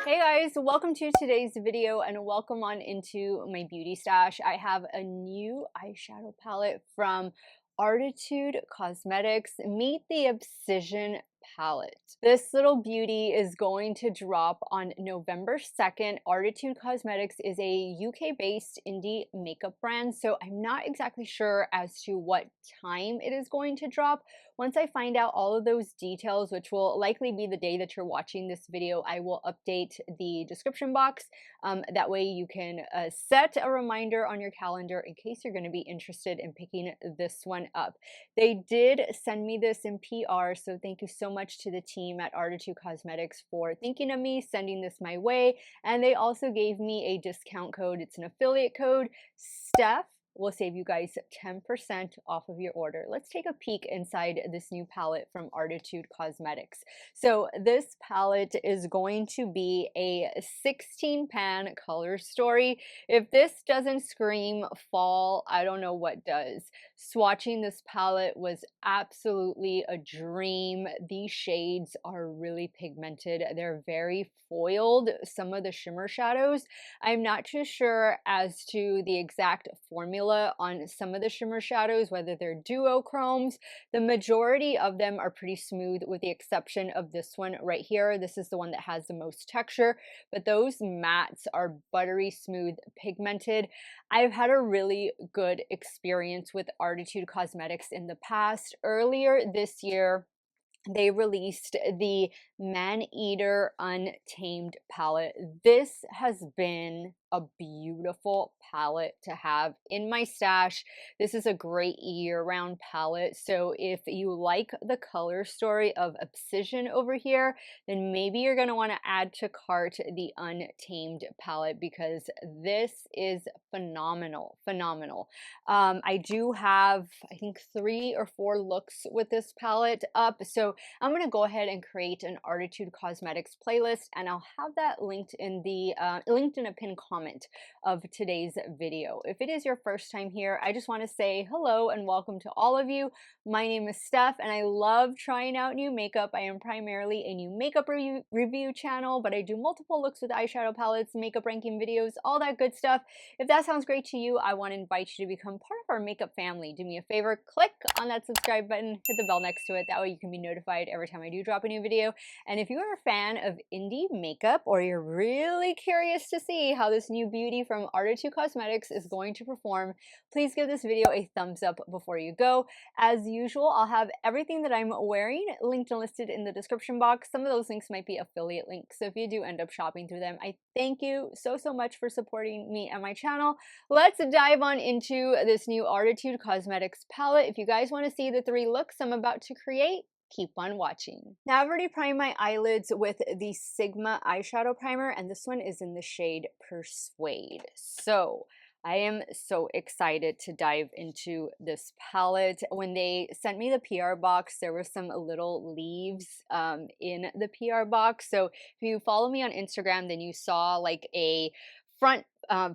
Hey guys, welcome to today's video and welcome on into my beauty stash. I have a new eyeshadow palette from Arttitude Cosmetics. Meet the Abscission Palette. This little beauty is going to drop on November 2nd. Arttitude Cosmetics is a UK-based indie makeup brand, so I'm not exactly sure as to what time it is going to drop. Once I find out all of those details, which will likely be the day that you're watching this video, I will update the description box. That way you can set a reminder on your calendar in case you're going to be interested in picking this one up. They did send me this in PR, so thank you so much to the team at Arttitude Cosmetics for thinking of me, sending this my way, and they also gave me a discount code. It's an affiliate code. Steff will save you guys 10% off of your order. Let's take a peek inside this new palette from Arttitude Cosmetics. So this palette is going to be a 16 pan color story. If this doesn't scream fall, I don't know what does. Swatching this palette was absolutely a dream. These shades are really pigmented. They're very foiled, some of the shimmer shadows. I'm not too sure as to the exact formula on some of the shimmer shadows, whether they're duochromes. The majority of them are pretty smooth with the exception of this one right here. This is the one that has the most texture, but those mattes are buttery smooth, pigmented. I've had a really good experience with Arttitude Cosmetics in the past. Earlier this year, they released the Man-Eater Untamed palette. This has been a beautiful palette to have in my stash. This is a great year-round palette, so if you like the color story of Abscission over here, then maybe you're going to want to add to cart the Untamed palette because this is phenomenal. I do have, I think, 3 or 4 looks with this palette up, so I'm going to go ahead and create an Arttitude Cosmetics playlist, and I'll have that linked in a pinned comment of today's video. If it is your first time here, I just want to say hello and welcome to all of you. My name is Steff, and I love trying out new makeup. I am primarily a new makeup review channel, but I do multiple looks with eyeshadow palettes, makeup ranking videos, all that good stuff. If that sounds great to you, I want to invite you to become part of our makeup family. Do me a favor, click on that subscribe button, hit the bell next to it. That way you can be notified every time I do drop a new video. And if you are a fan of indie makeup or you're really curious to see how this new beauty from Arttitude Cosmetics is going to perform, please give this video a thumbs up before you go. As usual, I'll have everything that I'm wearing linked and listed in the description box. Some of those links might be affiliate links, so if you do end up shopping through them, I thank you so much for supporting me and my channel. Let's dive on into this new Arttitude Cosmetics palette. If you guys want to see the 3 looks I'm about to create, keep on watching. Now I've already primed my eyelids with the Sigma eyeshadow primer, and this one is in the shade Persuade. So I am so excited to dive into this palette. When they sent me the PR box, there were some little leaves in the PR box. So if you follow me on Instagram, then you saw like a front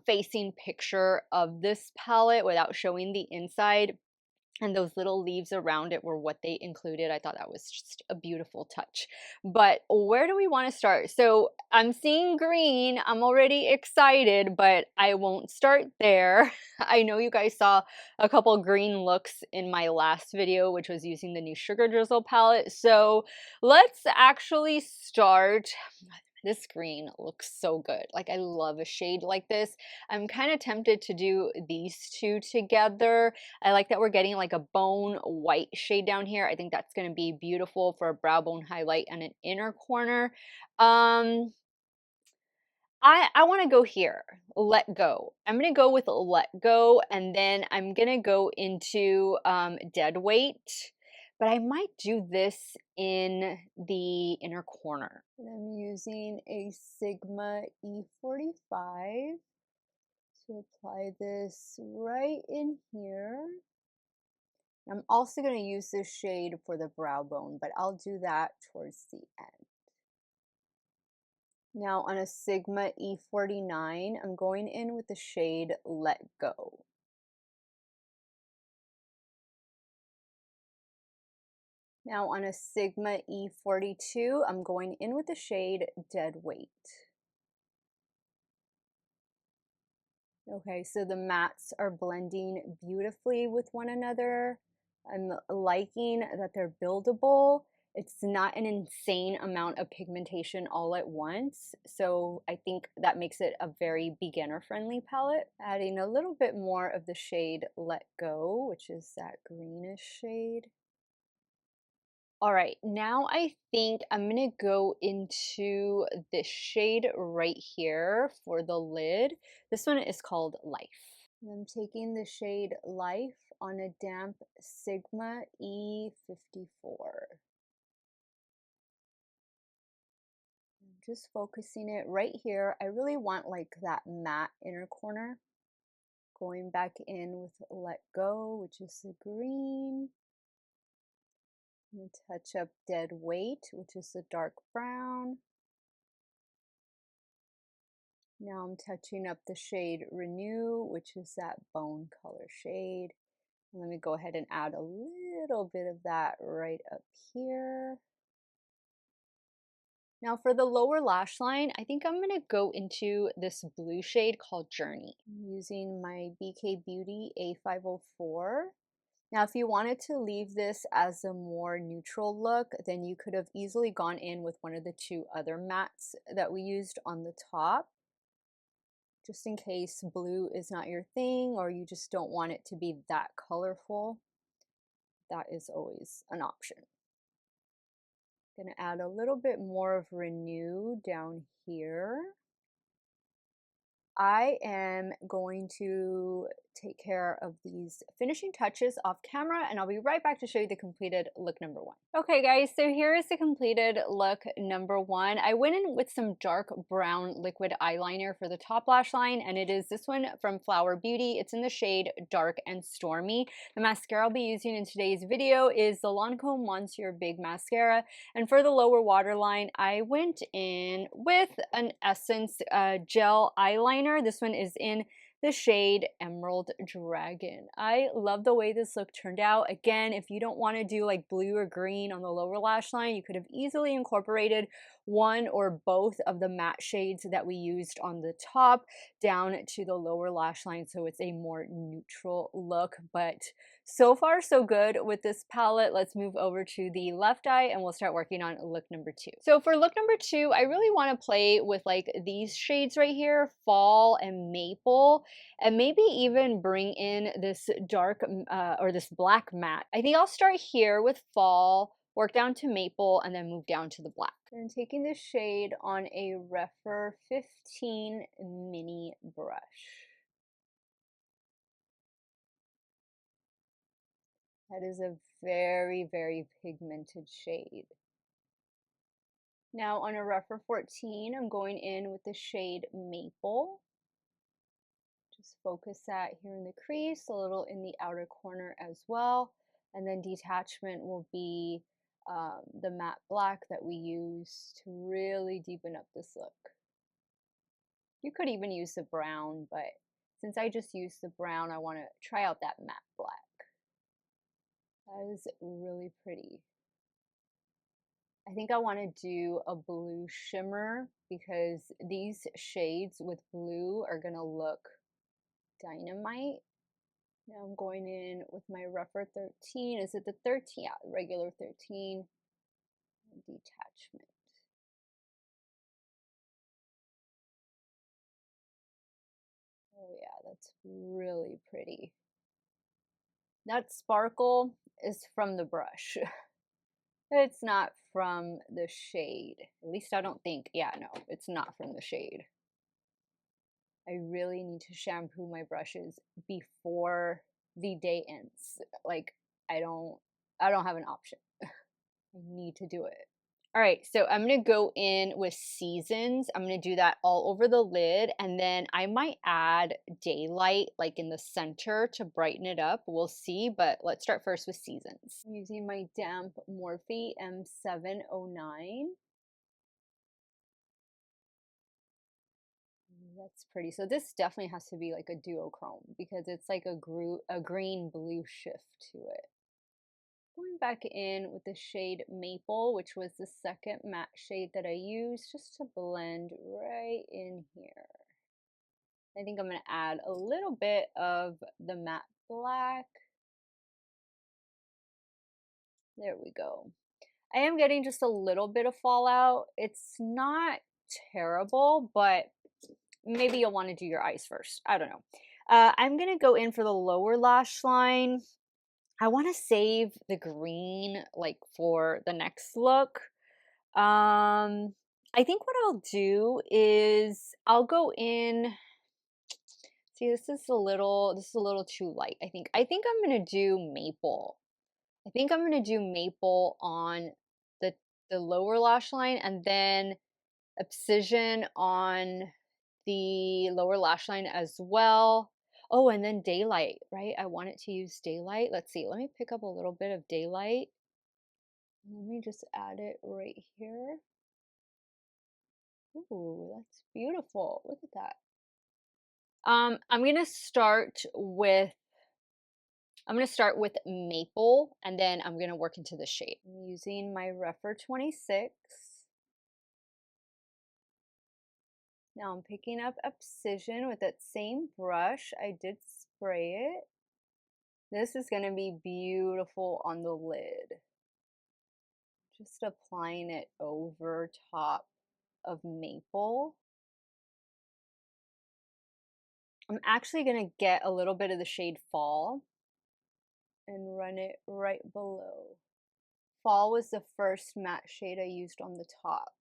facing picture of this palette without showing the inside. And those little leaves around it were what they included. I thought that was just a beautiful touch. But where do we want to start? So I'm seeing green. I'm already excited, but I won't start there. I know you guys saw a couple green looks in my last video, which was using the new Sugar Drizzle palette. So let's actually start. This green looks so good. Like, I love a shade like this. I'm kind of tempted to do these 2 together. I like that we're getting like a bone white shade down here. I think that's going to be beautiful for a brow bone highlight and an inner corner. I want to go here. Let Go. I'm going to go with Let Go, and then I'm going to go into Dead Weight. But I might do this in the inner corner. I'm using a Sigma E45 to apply this right in here. I'm also going to use this shade for the brow bone, but I'll do that towards the end. Now on a Sigma E49, I'm going in with the shade Let Go. Now on a Sigma E42, I'm going in with the shade Dead Weight. Okay, so the mattes are blending beautifully with one another. I'm liking that they're buildable. It's not an insane amount of pigmentation all at once, so I think that makes it a very beginner-friendly palette. Adding a little bit more of the shade Let Go, which is that greenish shade. All right, now I think I'm gonna go into this shade right here for the lid. This one is called Life. I'm taking the shade Life on a damp Sigma E54. I'm just focusing it right here. I really want like that matte inner corner. Going back in with Let Go, which is the green. And touch up Dead Weight, which is the dark brown. Now I'm touching up the shade Renew, which is that bone color shade. Let me go ahead and add a little bit of that right up here. Now for the lower lash line, I think I'm going to go into this blue shade called Journey. I'm using my BK Beauty A504. Now if you wanted to leave this as a more neutral look, then you could have easily gone in with one of the two other mattes that we used on the top, just in case blue is not your thing or you just don't want it to be that colorful. That is always an option. Gonna add a little bit more of Renew down here. I am going to take care of these finishing touches off camera and I'll be right back to show you the completed look number one. Okay guys, so here is the completed look number one. I went in with some dark brown liquid eyeliner for the top lash line and it is this one from Flower Beauty. It's in the shade Dark and Stormy. The mascara I'll be using in today's video is the Lancome Monsieur Big Mascara, and for the lower waterline I went in with an Essence gel eyeliner. This one is in the shade Emerald Dragon. I love the way this look turned out. Again, if you don't want to do like blue or green on the lower lash line, you could have easily incorporated one or both of the matte shades that we used on the top down to the lower lash line so it's a more neutral look. But so far so good with this palette. Let's move over to the left eye and we'll start working on look number two. So for look number two, I really want to play with like these shades right here, Fall and Maple, and maybe even bring in this dark or this black matte. I think I'll start here with Fall, work down to Maple, and then move down to the black. And taking this shade on a Rephr 15 mini brush. That is a very, very pigmented shade. Now on a Rephr 14, I'm going in with the shade Maple. Just focus that here in the crease, a little in the outer corner as well. And then detachment will be the matte black that we use to really deepen up this look. You could even use the brown, but since I just used the brown, I want to try out that matte black. That is really pretty. I think I want to do a blue shimmer because these shades with blue are going to look dynamite. Now I'm going in with my Rephr 13. Is it the 13? Yeah, regular 13. Detachment. Oh yeah, that's really pretty. That sparkle is from the brush. It's not from the shade. At least I don't think. Yeah, no, it's not from the shade. I really need to shampoo my brushes before the day ends. Like I don't have an option. I need to do it. All right, so I'm gonna go in with Seasons. I'm gonna do that all over the lid, and then I might add Daylight like in the center to brighten it up. We'll see, but let's start first with Seasons. I'm using my damp Morphe M709. That's pretty. So this definitely has to be like a duochrome because it's like a green blue shift to it. Going back in with the shade Maple, which was the second matte shade that I used, just to blend right in here. I think I'm going to add a little bit of the matte black. There we go. I am getting just a little bit of fallout. It's not terrible, but maybe you'll want to do your eyes first. I don't know. I'm going to go in for the lower lash line. I want to save the green like for the next look. I think what I'll do is I'll go in. See, this is a little too light. I think I'm going to do maple. I think I'm going to do maple on the lower lash line, and then Abscission on the lower lash line as well. Oh, and then daylight, right? I want it to use daylight. Let's see. Let me pick up a little bit of daylight. Let me just add it right here. Ooh, that's beautiful. Look at that. I'm gonna start with maple, and then I'm gonna work into the shade. I'm using my Refer 26. Now I'm picking up Abscission with that same brush. I did spray it. This is gonna be beautiful on the lid. Just applying it over top of maple. I'm actually gonna get a little bit of the shade Fall and run it right below. Fall was the first matte shade I used on the top.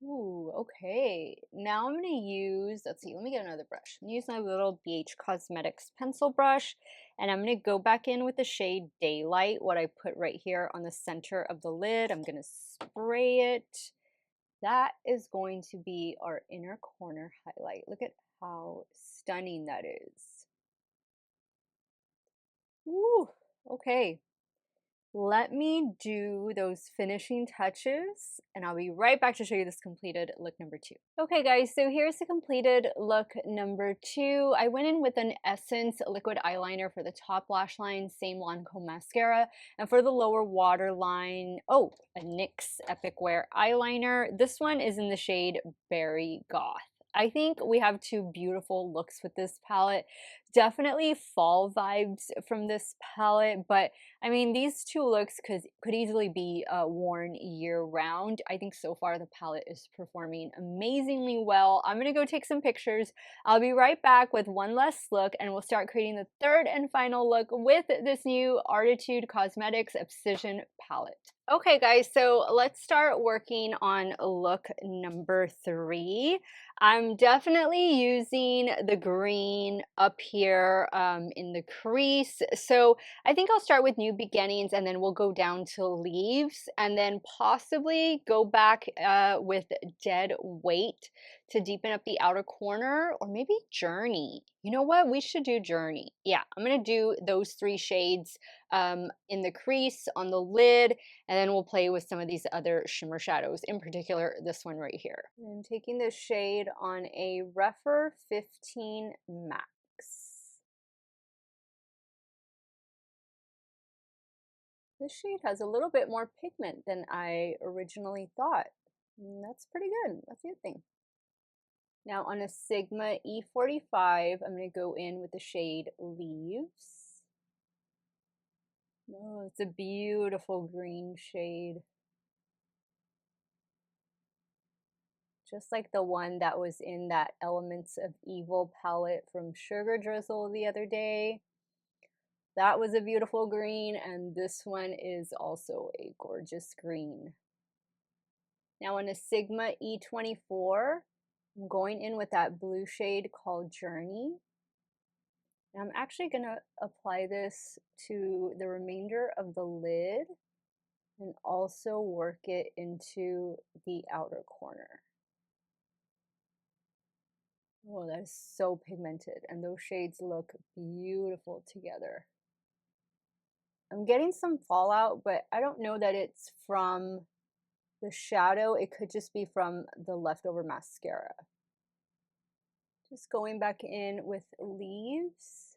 Ooh, okay. Now I'm gonna use, let's see, let me get another brush. I'm gonna use my little BH Cosmetics pencil brush, and I'm gonna go back in with the shade Daylight, what I put right here on the center of the lid. I'm gonna spray it. That is going to be our inner corner highlight. Look at how stunning that is. Ooh, okay. Let me do those finishing touches, and I'll be right back to show you this completed look number 2. Okay guys, so here's the completed look number 2. I went in with an Essence liquid eyeliner for the top lash line, same Lancome mascara, and for the lower waterline, a NYX Epic Wear eyeliner. This one is in the shade Berry Goth. I think we have two beautiful looks with this palette. Definitely fall vibes from this palette, but I mean, these two looks could easily be worn year round. I think so far the palette is performing amazingly well. I'm gonna go take some pictures. I'll be right back with one last look, and we'll start creating the third and final look with this new Arttitude Cosmetics Abscission Palette. Okay guys, so let's start working on look number 3. I'm definitely using the green up here in the crease. So I think I'll start with New Beginnings, and then we'll go down to Leaves, and then possibly go back with Dead Weight to deepen up the outer corner, or maybe Journey. You know what? We should do Journey. Yeah, I'm going to do those 3 shades in the crease, on the lid, and then we'll play with some of these other shimmer shadows, in particular this one right here. I'm taking this shade on a Refer 15 Max. This shade has a little bit more pigment than I originally thought. And that's pretty good. That's a good thing. Now on a Sigma E45, I'm going to go in with the shade Leaves. Oh, it's a beautiful green shade. Just like the one that was in that Elements of Evil palette from Sugar Drizzle the other day. That was a beautiful green, and this one is also a gorgeous green. Now in a Sigma E24, I'm going in with that blue shade called Journey. And I'm actually going to apply this to the remainder of the lid and also work it into the outer corner. Oh, that is so pigmented, and those shades look beautiful together. I'm getting some fallout, but I don't know that it's from the shadow. It could just be from the leftover mascara. Just going back in with Leaves,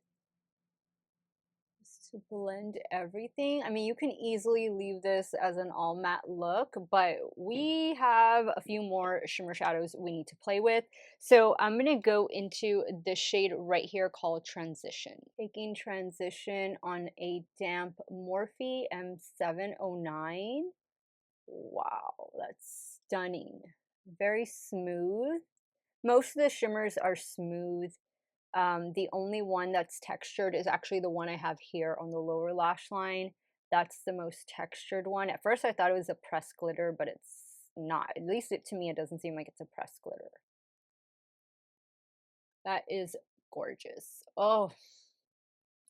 just to blend everything. I mean, you can easily leave this as an all matte look, but we have a few more shimmer shadows we need to play with. So I'm going to go into the shade right here called Transition. Taking Transition on a damp Morphe M709. Wow, that's stunning. Very smooth. Most of the shimmers are smooth. The only one that's textured is actually the one I have here on the lower lash line. That's the most textured one. At first I thought it was a pressed glitter, but it's not. At least to me, it doesn't seem like it's a pressed glitter. That is gorgeous. Oh,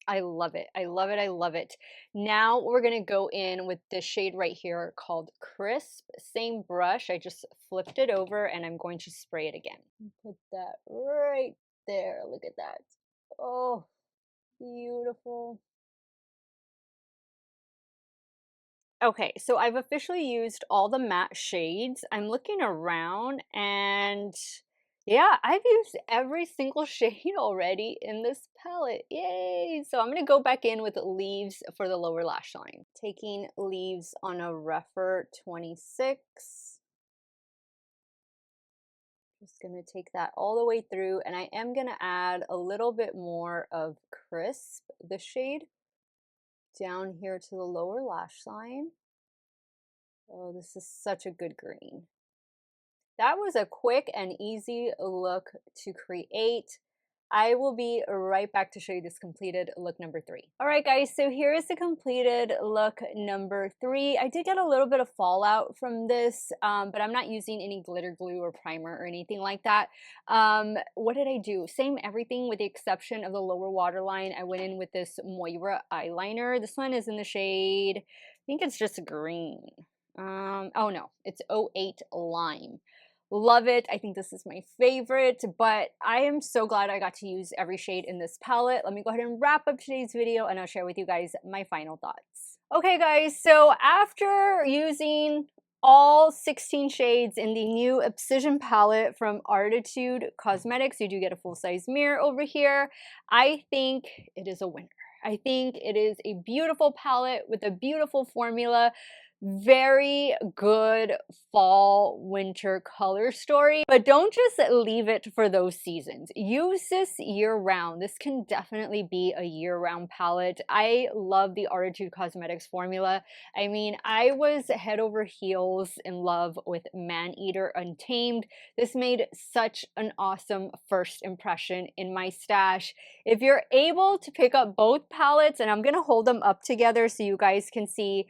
I love it. I love it. I love it. Now we're going to go in with this shade right here called Crisp. Same brush. I just flipped it over and I'm going to spray it again. Put that right there. Look at that. Oh, beautiful. Okay, so I've officially used all the matte shades. I'm looking around and yeah, I've used every single shade already in this palette. Yay! So I'm going to go back in with Leaves for the lower lash line. Taking Leaves on a rougher 26. Just going to take that all the way through, and I am going to add a little bit more of Crisp, the shade, down here to the lower lash line. Oh, this is such a good green. That was a quick and easy look to create. I will be right back to show you this completed look number 3. All right, guys, so here is the completed look number 3. I did get a little bit of fallout from this, but I'm not using any glitter glue or primer or anything like that. What did I do? Same everything with the exception of the lower waterline. I went in with this Moira eyeliner. This one is in the shade, I think it's just green. Oh no, it's 08 Lime. Love it. I think this is my favorite, but I am so glad I got to use every shade in this palette. Let me go ahead and wrap up today's video and I'll share with you guys my final thoughts. Okay guys, so after using all 16 shades in the new Abscission palette from Arttitude Cosmetics, you do get a full-size mirror over here. I think it is a winner. I think it is a beautiful palette with a beautiful formula. Very good fall winter color story, but don't just leave it for those seasons. Use this year round. This can definitely be a year round palette. I love the Arttitude Cosmetics formula. I mean, I was head over heels in love with Maneater Untamed. This made such an awesome first impression in my stash. If you're able to pick up both palettes, and I'm gonna hold them up together so you guys can see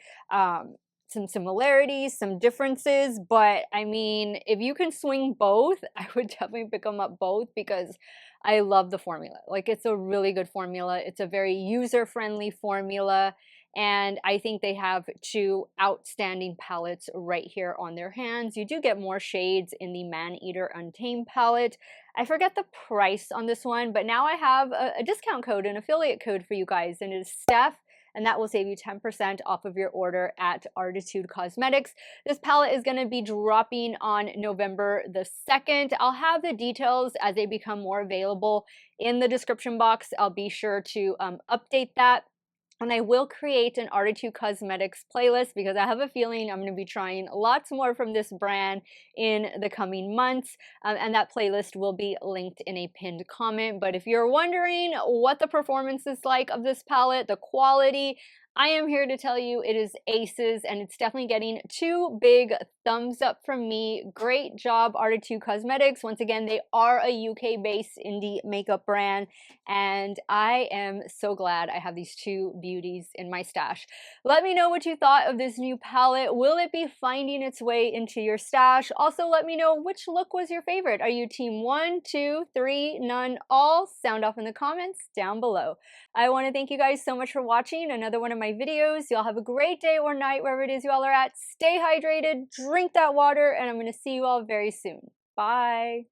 some similarities, some differences, but I mean, if you can swing both, I would definitely pick them up both because I love the formula. Like, it's a really good formula. It's a very user-friendly formula, and I think they have 2 outstanding palettes right here on their hands. You do get more shades in the Maneater Untamed palette. I forget the price on this one, but now I have a discount code, an affiliate code for you guys, and it is Steff, and that will save you 10% off of your order at Arttitude Cosmetics. This palette is going to be dropping on November the 2nd. I'll have the details as they become more available in the description box. I'll be sure to update that. And I will create an Arttitude Cosmetics playlist because I have a feeling I'm going to be trying lots more from this brand in the coming months. And that playlist will be linked in a pinned comment. But if you're wondering what the performance is like of this palette, the quality, I am here to tell you it is aces, and it's definitely getting 2 big thumbs up from me. Great job, Arttitude Cosmetics. Once again, they are a UK-based indie makeup brand, and I am so glad I have these 2 beauties in my stash. Let me know what you thought of this new palette. Will it be finding its way into your stash? Also, let me know which look was your favorite. Are you team 1, 2, 3, none, all? Sound off in the comments down below. I want to thank you guys so much for watching another one of my videos. Y'all have a great day or night wherever it is you all are at. Stay hydrated, drink that water, and I'm going to see you all very soon. Bye.